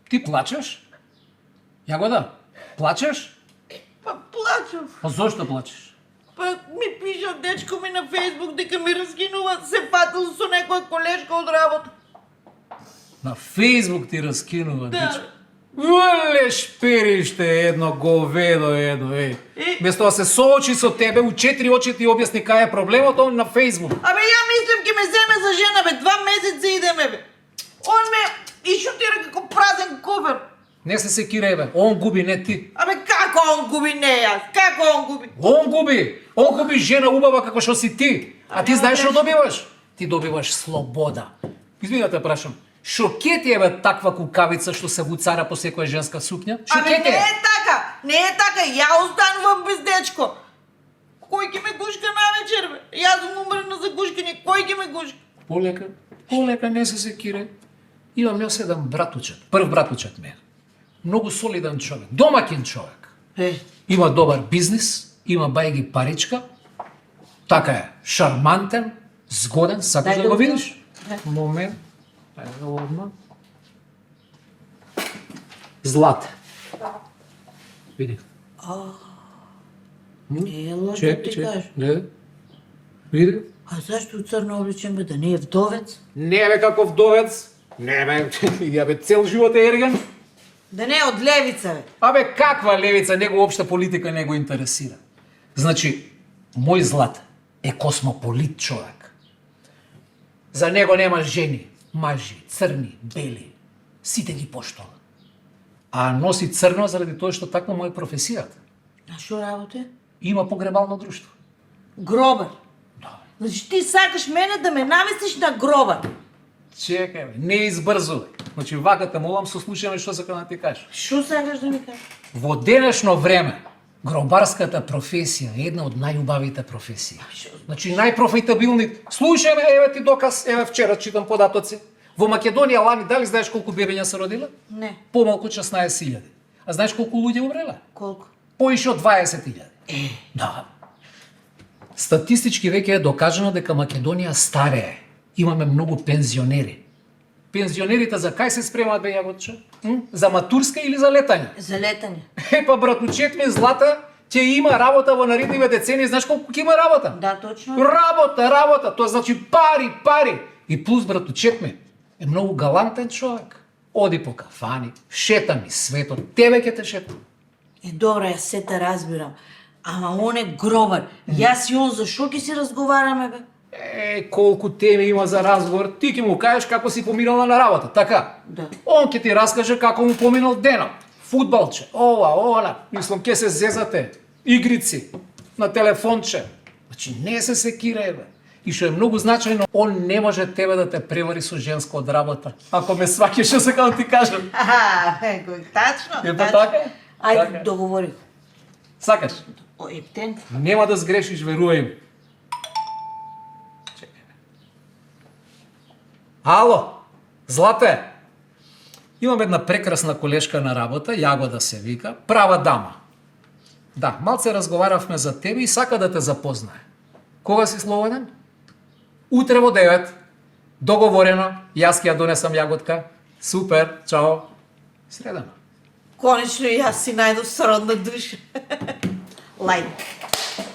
Ти плачеш? Јагода, плачеш? Па плачам. Па зошто плачеш? Па ми пиша дечко ми на Фейсбук дека ме раскинува, се фатил со некоја колешка од работа. На Фейсбук ти раскинува, Да. дечко. Леш периште, едно говедо, едно, Место да се соочи со тебе, у 4 очи ти објасни кај е проблемот, он на Фейсбук. Абе ја мислам ќе ме земе за жена, бе, 2 месеца идеме, бе. Он ме ишутира како празен кофер. Не се секирај, бе, он губи, не ти. Абе како он губи, не јас, како он губи? Он губи жена убава како што си ти. А ти знаеш што добиваш? Ти добиваш слобода. Извини да те прашам, шо ке ти е бе таква кукавица што се вуцара по секоја женска сукња? Шо Абе ке ти не е? е така, не е така, ја останувам без дечко. Кој ќе ме гушка навечер, бе? Јас сум умрена за гушкање, кој ќе ме гушка? Полека, не се секирај. Имам јас еден братучет, прв братучет ме. Многу солиден човек, домаќин човек. Има добар бизнис, има бајги паричка. Така е, шармантен, згоден, сакаш да го видиш? Момент. Ајде одма. Злате. Види. Не е лошо да ти кажеш. Не. Види. А зашто црно обличен, бе, да не е вдовец? Не бе каков вдовец. Не бе, ја бе цел живот е ерген. Да не е од левица, бе. Абе, каква левица, него општа политика не го интересира. Значи, мој Злат е космополит човек. За него нема жени, мажи, црни, бели. Сите ги поштува. А носи црно заради тоа што таква му е професијата. А шо работи? Има погребално друштво. Гробар. Да. Значи ти сакаш мене да ме наместиш на гробар. Чекај, бе, не избрзувај. Значи, вака те молам, сослушаме што сакам да ти кажам. Шо сакаш да ми кажеш? Во денешно време, гробарската професија е една од најубавите професии. Значи, најпрофитабилни. Слушај ме, еве ти доказ, еве вчера читам податоци. Во Македонија лани, дали знаеш колку бебења се родиле? Не. Помалку 16.000. А знаеш колку луѓе умреле? Колку? Поише од 20.000. Да. Статистички веќе е докажано дека Македонија старее. Имаме многу пензионери. Пензионерите за кај се спремаат, бе, Јаготче? За матурска или за летање? За летање. Па братучет ми Злата ќе има работа во наредниве децении, знаеш колку ќе има работа? Да, точно. Работа, тоа значи пари. И плюс братучет ми е многу галантен човек. Оди по кафани, шета ми светот, тебе ќе те шета. Добро, јас се те разбирам. Ама он е гробар. Јас и он за шо ќе си разговараме, бе? Колку теми има за разговор, ти ќе му кажеш како си поминала на работа, така? Да. Он ќе ти раскаже како му поминал денот. Фудбалче, она, мислам ќе се зезате, игрици, на телефонче. Значи не се секирај, бе. И што е многу значајно, он не може тебе да те превари со женско од работа. Ако ме сваќаш, што сакам да ти кажам. Тачно. Е па така? Ајде, Така. договори. Сакаш? Ептен. Нема да сгрешиш, верувај ми. Ало, Злате, имам една прекрасна колешка на работа, Јагода се вика, права дама. Да, малце разговаравме за тебе и сака да те запознае. Кога си слободен? Утре во 9. Договорено, јас ќе ја донесам јаготка. Супер, чао. Средано. Конечно јас си најдов сродна душа. Лајк.